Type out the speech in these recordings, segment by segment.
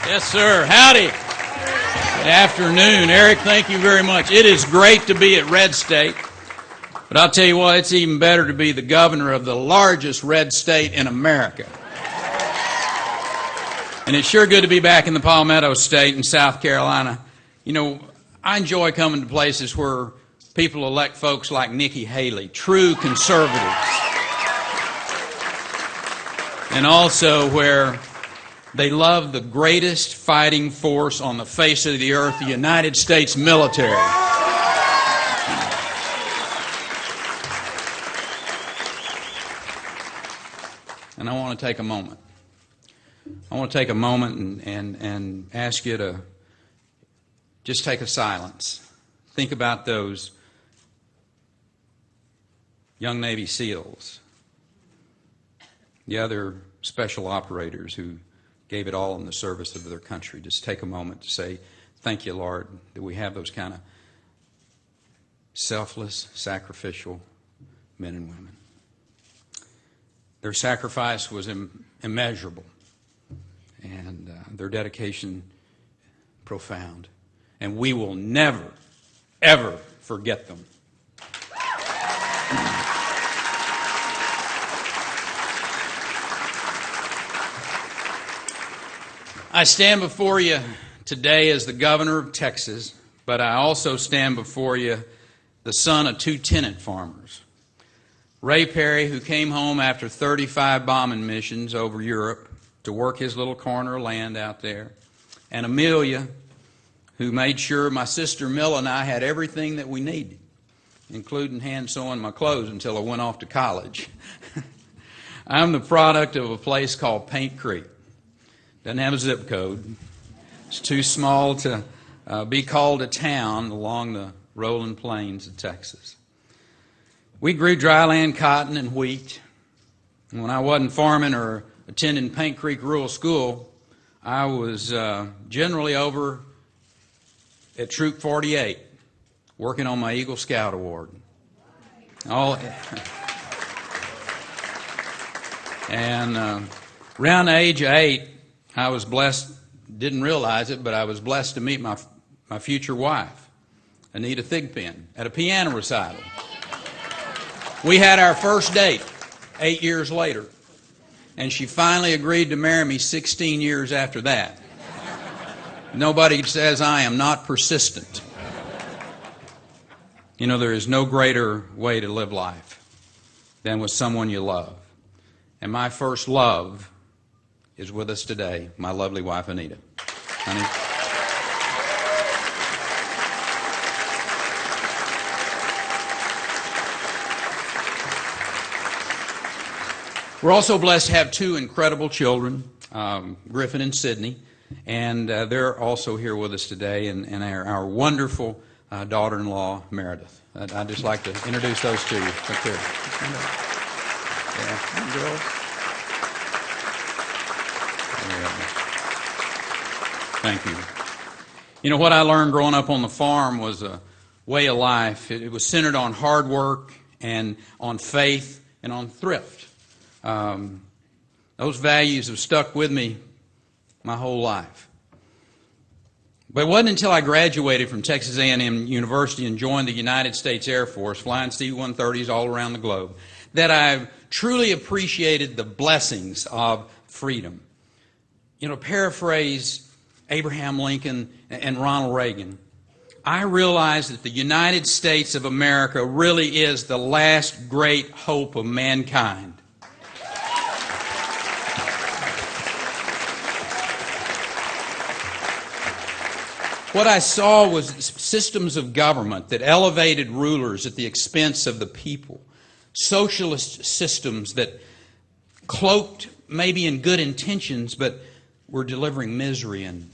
Yes, sir. Howdy. Good afternoon. Eric, thank you very much. It is great to be at Red State, but I'll tell you what, it's even better to be the governor of the largest red state in America. And it's sure good to be back in the Palmetto State in South Carolina. You know, I enjoy coming to places where people elect folks like Nikki Haley, true conservatives, and also where they love the greatest fighting force on the face of the earth, the United States military. And I want to take a moment. I want to take a moment and ask you to just take a silence. Think about those young Navy SEALs, the other special operators who gave it all in the service of their country. Just take a moment to say, thank you, Lord, that we have those kind of selfless, sacrificial men and women. Their sacrifice was immeasurable, and their dedication profound. And we will never, ever forget them. I stand before you today as the governor of Texas, but I also stand before you the son of two tenant farmers. Ray Perry, who came home after 35 bombing missions over Europe to work his little corner of land out there, and Amelia, who made sure my sister Milla and I had everything that we needed, including hand sewing my clothes until I went off to college. I'm the product of a place called Paint Creek. Doesn't have a zip code. It's too small to be called a town along the rolling plains of Texas. We grew dryland cotton and wheat. And when I wasn't farming or attending Paint Creek Rural School, I was generally over at Troop 48, working on my Eagle Scout Award. And around the age of 8, I was blessed, didn't realize it, but I was blessed to meet my future wife, Anita Thigpen, at a piano recital. We had our first date 8 years later, and she finally agreed to marry me 16 years after that. Nobody says I am not persistent. You know, there is no greater way to live life than with someone you love. And my first love is with us today, my lovely wife, Anita. Honey. We're also blessed to have two incredible children, Griffin and Sydney, and they're also here with us today, and our wonderful daughter-in-law, Meredith. I'd just like to introduce those to you. Right there. Yeah, girls. Thank you. You know, what I learned growing up on the farm was a way of life. It was centered on hard work and on faith and on thrift. Those values have stuck with me my whole life. But it wasn't until I graduated from Texas A&M University and joined the United States Air Force, flying C-130s all around the globe, that I truly appreciated the blessings of freedom. You know, paraphrase Abraham Lincoln and Ronald Reagan, I realize that the United States of America really is the last great hope of mankind. What I saw was systems of government that elevated rulers at the expense of the people, socialist systems that cloaked maybe in good intentions but were delivering misery and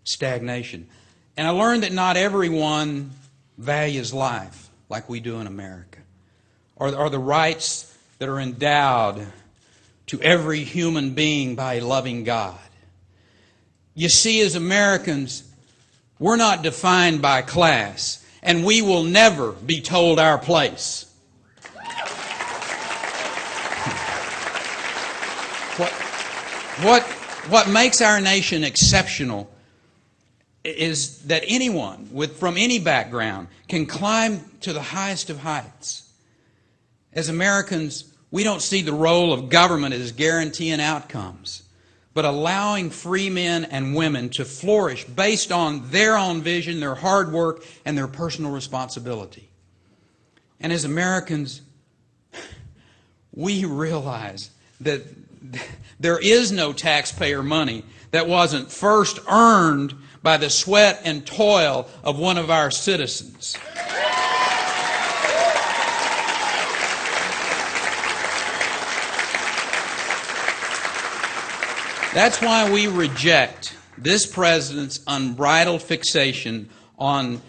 stagnation. And I learned that not everyone values life like we do in America, or the rights that are endowed to every human being by a loving God. You see, as Americans, we're not defined by class, and we will never be told our place. what makes our nation exceptional is that anyone from any background can climb to the highest of heights. As Americans, we don't see the role of government as guaranteeing outcomes, but allowing free men and women to flourish based on their own vision, their hard work, and their personal responsibility. And as Americans, we realize that there is no taxpayer money that wasn't first earned by the sweat and toil of one of our citizens. That's why we reject this president's unbridled fixation on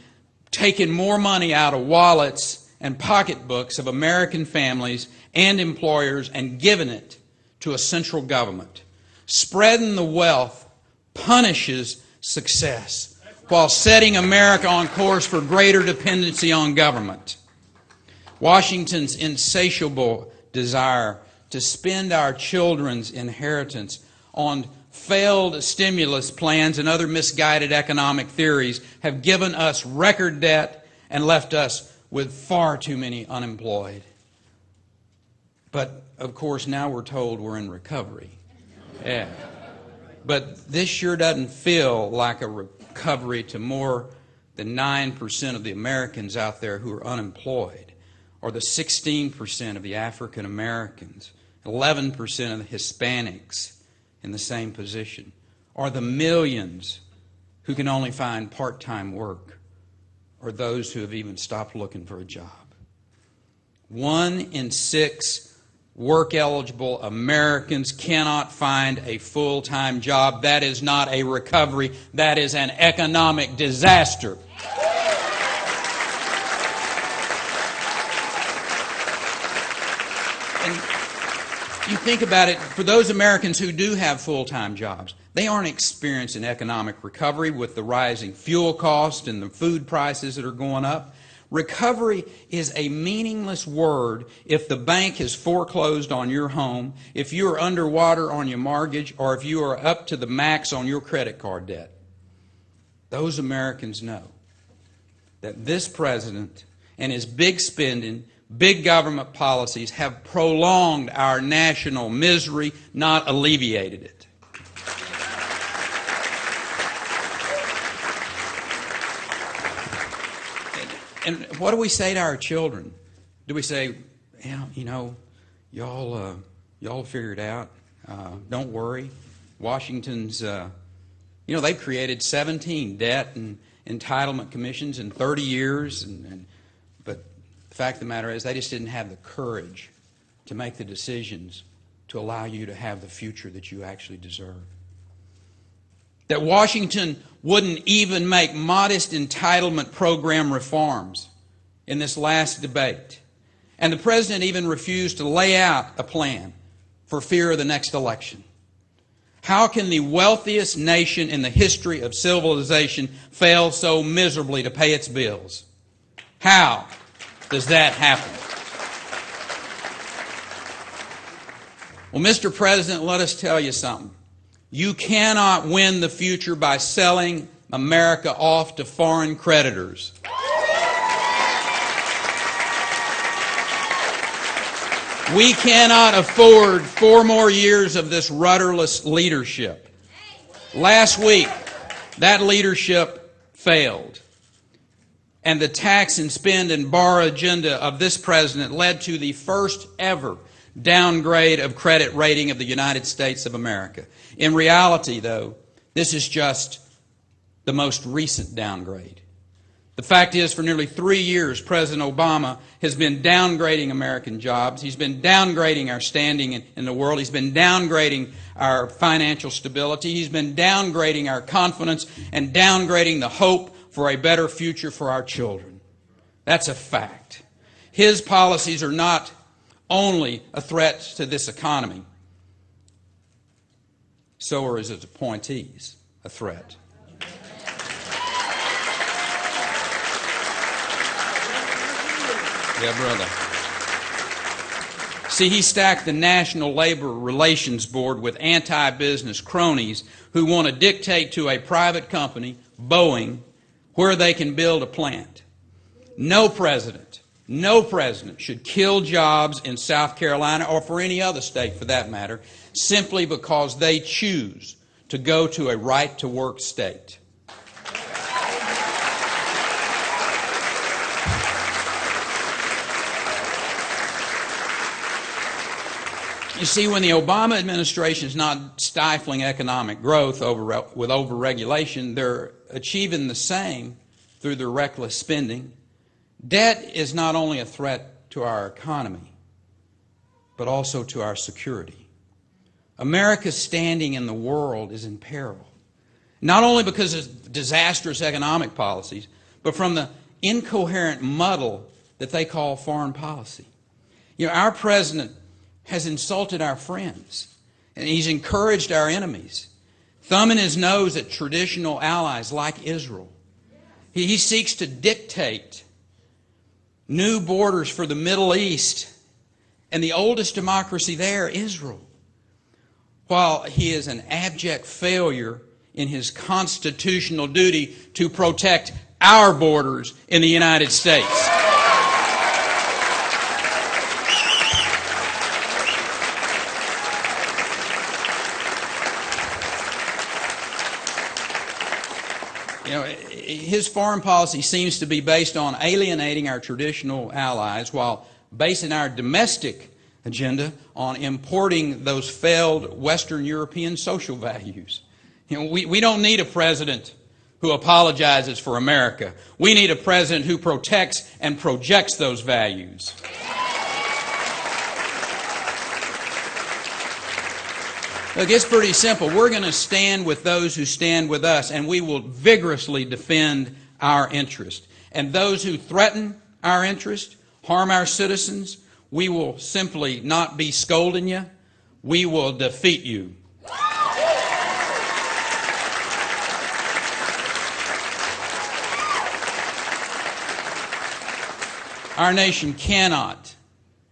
taking more money out of wallets and pocketbooks of American families and employers and giving it to a central government. Spreading the wealth punishes success while setting America on course for greater dependency on government. Washington's insatiable desire to spend our children's inheritance on failed stimulus plans and other misguided economic theories have given us record debt and left us with far too many unemployed. But, of course, now we're told we're in recovery. Yeah. But this sure doesn't feel like a recovery to more than 9% of the Americans out there who are unemployed, or the 16% of the African Americans, 11% of the Hispanics in the same position, or the millions who can only find part-time work, or those who have even stopped looking for a job. 1 in 6 work-eligible Americans cannot find a full-time job. That is not a recovery. That is an economic disaster. And you think about it, for those Americans who do have full-time jobs, they aren't experiencing economic recovery with the rising fuel costs and the food prices that are going up. Recovery is a meaningless word if the bank has foreclosed on your home, if you are underwater on your mortgage, or if you are up to the max on your credit card debt. Those Americans know that this president and his big spending, big government policies have prolonged our national misery, not alleviated it. And what do we say to our children? Do we say, yeah, you know, y'all figure it out. Don't worry. Washington's, they've created 17 debt and entitlement commissions in 30 years. But the fact of the matter is they just didn't have the courage to make the decisions to allow you to have the future that you actually deserve. That Washington wouldn't even make modest entitlement program reforms in this last debate. And the president even refused to lay out a plan for fear of the next election. How can the wealthiest nation in the history of civilization fail so miserably to pay its bills? How does that happen? Well, Mr. President, let us tell you something. You cannot win the future by selling America off to foreign creditors. We cannot afford 4 more years of this rudderless leadership. Last week, that leadership failed. And the tax and spend and borrow agenda of this president led to the first ever downgrade of credit rating of the United States of America. In reality, though, this is just the most recent downgrade. The fact is, for nearly 3 years, President Obama has been downgrading American jobs. He's been downgrading our standing in the world. He's been downgrading our financial stability. He's been downgrading our confidence and downgrading the hope for a better future for our children. That's a fact. His policies are not only a threat to this economy, so are his appointees a threat. Yeah, brother. See, he stacked the National Labor Relations Board with anti-business cronies who want to dictate to a private company, Boeing, where they can build a plant. No president should kill jobs in South Carolina or for any other state for that matter, simply because they choose to go to a right-to-work state. You see, when the Obama administration is not stifling economic growth with overregulation, they're achieving the same through their reckless spending. Debt is not only a threat to our economy, but also to our security. America's standing in the world is in peril, not only because of disastrous economic policies, but from the incoherent muddle that they call foreign policy. You know, our president has insulted our friends, and he's encouraged our enemies, thumbing his nose at traditional allies like Israel. He seeks to dictate new borders for the Middle East and the oldest democracy there, Israel, while he is an abject failure in his constitutional duty to protect our borders in the United States. You know, his foreign policy seems to be based on alienating our traditional allies while basing our domestic agenda on importing those failed Western European social values. You know, we don't need a president who apologizes for America. We need a president who protects and projects those values. Look, it's pretty simple. We're going to stand with those who stand with us, and we will vigorously defend our interest. And those who threaten our interest, harm our citizens, we will simply not be scolding you. We will defeat you. Our nation cannot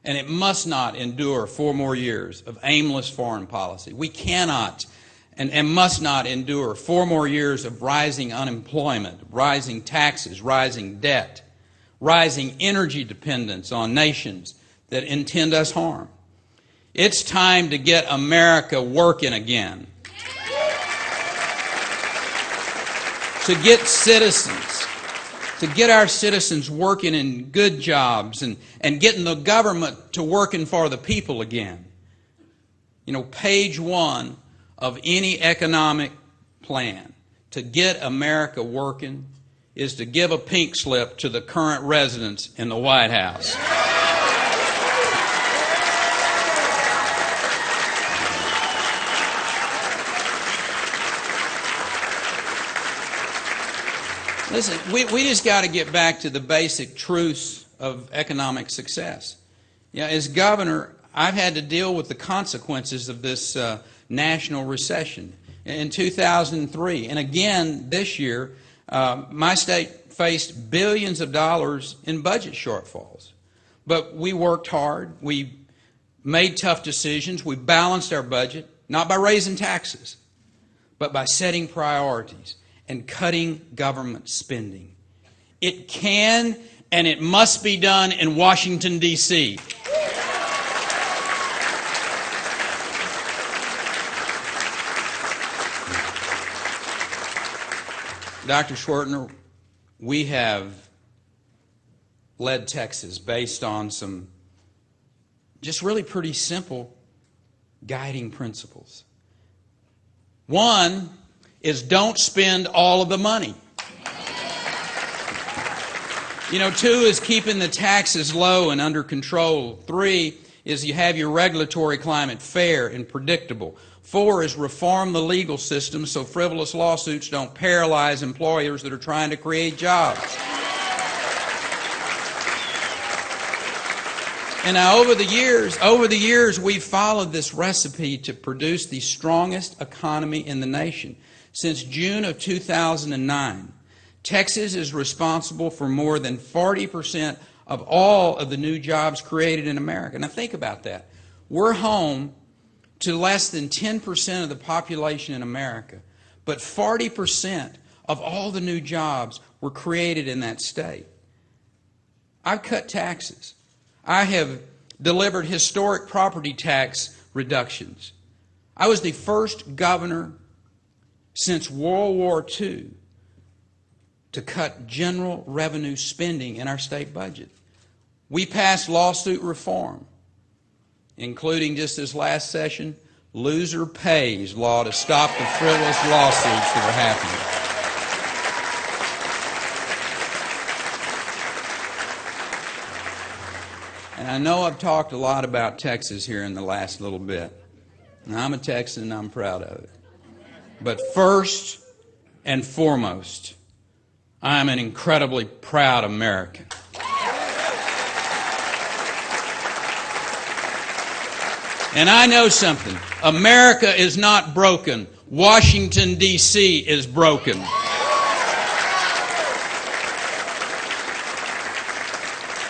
and it must not endure 4 more years of aimless foreign policy. We cannot and must not endure 4 more years of rising unemployment, rising taxes, rising debt, rising energy dependence on nations that intend us harm. It's time to get America working again. To get our citizens working in good jobs and getting the government to working for the people again. You know, page 1 of any economic plan to get America working is to give a pink slip to the current residents in the White House. Listen, we just got to get back to the basic truths of economic success. You know, as governor, I've had to deal with the consequences of this national recession. In 2003, and again this year, my state faced billions of dollars in budget shortfalls. But we worked hard. We made tough decisions. We balanced our budget, not by raising taxes, but by setting priorities and cutting government spending. It can and it must be done in Washington, D.C. Dr. Schwertner, we have led Texas based on some just really pretty simple guiding principles. One is don't spend all of the money. You know, 2 is keeping the taxes low and under control. 3 is you have your regulatory climate fair and predictable. 4 is reform the legal system so frivolous lawsuits don't paralyze employers that are trying to create jobs. And now over the years, we've followed this recipe to produce the strongest economy in the nation. Since June of 2009, Texas is responsible for more than 40% of all of the new jobs created in America. Now think about that. We're home to less than 10% of the population in America, but 40% of all the new jobs were created in that state. I've cut taxes. I have delivered historic property tax reductions. I was the first governor since World War II to cut general revenue spending in our state budget. We passed lawsuit reform, including just this last session, loser pays law to stop the frivolous lawsuits that are happening. And I know I've talked a lot about Texas here in the last little bit. And I'm a Texan and I'm proud of it. But first and foremost, I'm an incredibly proud American. And I know something. America is not broken. Washington, D.C. is broken.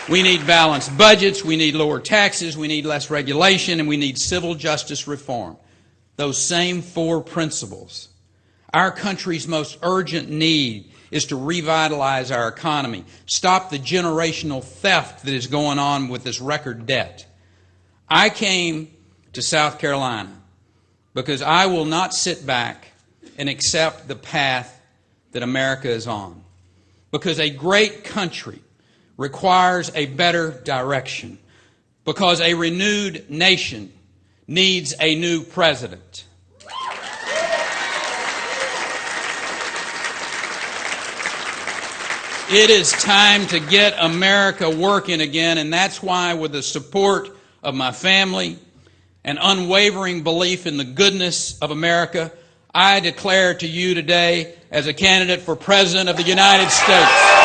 We need balanced budgets, we need lower taxes, we need less regulation, and we need civil justice reform. Those same four principles. Our country's most urgent need is to revitalize our economy, stop the generational theft that is going on with this record debt. I came to South Carolina because I will not sit back and accept the path that America is on. Because a great country requires a better direction. Because a renewed nation needs a new president. It is time to get America working again, and that's why, with the support of my family and unwavering belief in the goodness of America, I declare to you today as a candidate for President of the United States.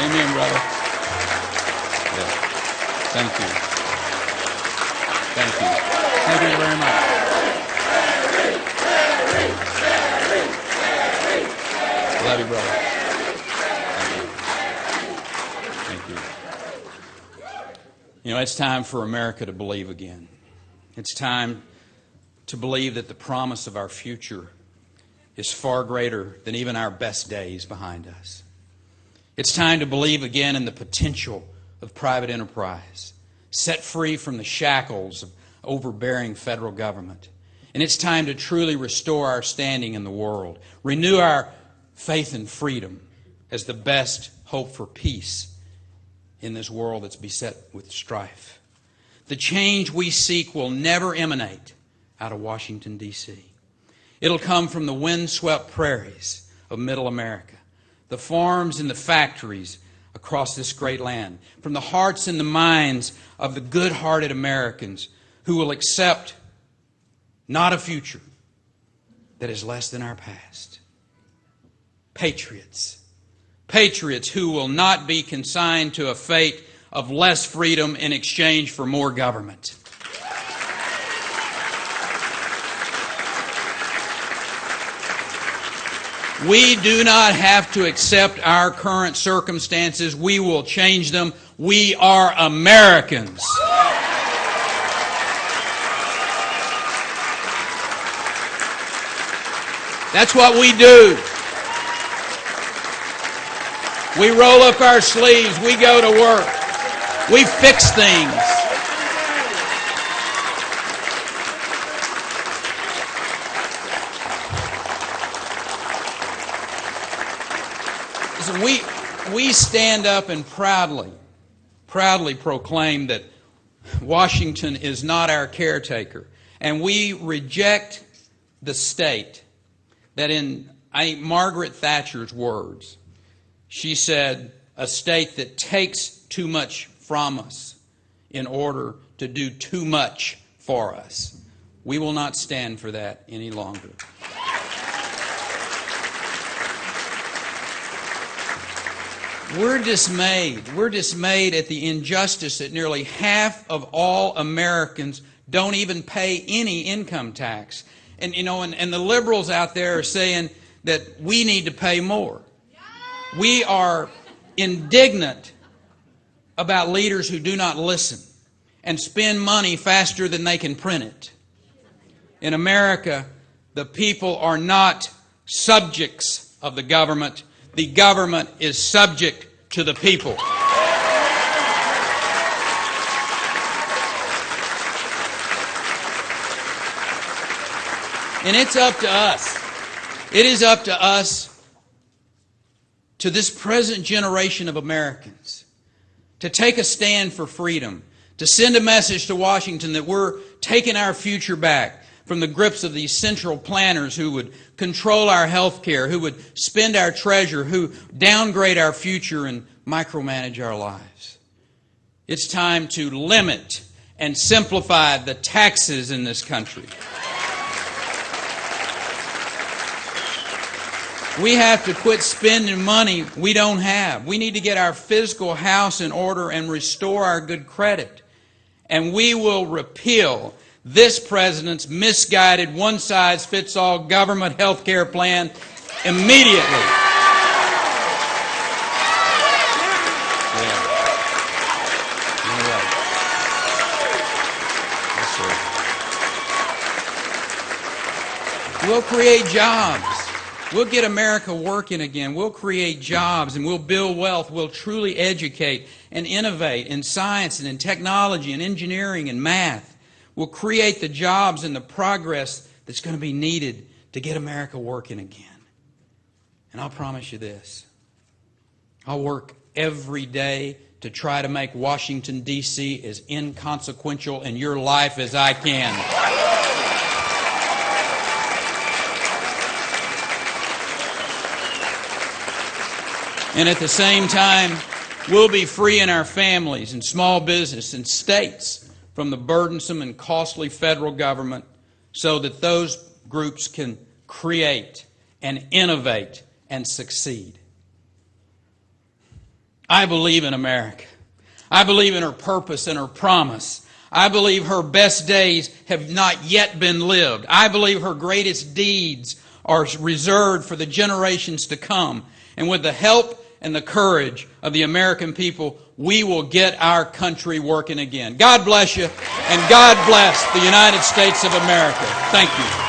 Amen, brother. Yeah. Thank you. Thank you. Thank you very much. Love you, brother. Thank you. You know, it's time for America to believe again. It's time to believe that the promise of our future is far greater than even our best days behind us. It's time to believe again in the potential of private enterprise, set free from the shackles of overbearing federal government. And it's time to truly restore our standing in the world, renew our faith in freedom as the best hope for peace in this world that's beset with strife. The change we seek will never emanate out of Washington, D.C. It'll come from the windswept prairies of Middle America, the farms and the factories across this great land, from the hearts and the minds of the good-hearted Americans who will accept not a future that is less than our past. Patriots. Patriots who will not be consigned to a fate of less freedom in exchange for more government. We do not have to accept our current circumstances. We will change them. We are Americans. That's what we do. We roll up our sleeves. We go to work. We fix things. Listen, we stand up and proudly proclaim that Washington is not our caretaker. And we reject the state that, in Margaret Thatcher's words, she said, a state that takes too much from us in order to do too much for us. We will not stand for that any longer. We're dismayed. We're dismayed at the injustice that nearly half of all Americans don't even pay any income tax. And and the liberals out there are saying that we need to pay more. We are indignant about leaders who do not listen and spend money faster than they can print it. In America, the people are not subjects of the government. The government is subject to the people. And it's up to us. It is up to us, to this present generation of Americans, to take a stand for freedom, to send a message to Washington that we're taking our future back from the grips of these central planners who would control our health care, who would spend our treasure, who downgrade our future and micromanage our lives. It's time to limit and simplify the taxes in this country. We have to quit spending money we don't have. We need to get our fiscal house in order and restore our good credit. And we will repeal this president's misguided, one-size-fits-all government health care plan immediately. We'll create jobs. We'll get America working again. We'll create jobs and we'll build wealth. We'll truly educate and innovate in science and in technology and engineering and math. We'll create the jobs and the progress that's going to be needed to get America working again. And I'll promise you this. I'll work every day to try to make Washington, D.C. as inconsequential in your life as I can. And at the same time, we'll be freeing our families and small business and states from the burdensome and costly federal government so that those groups can create and innovate and succeed. I believe in America. I believe in her purpose and her promise. I believe her best days have not yet been lived. I believe her greatest deeds are reserved for the generations to come. And with the help and the courage of the American people, we will get our country working again. God bless you, and God bless the United States of America. Thank you.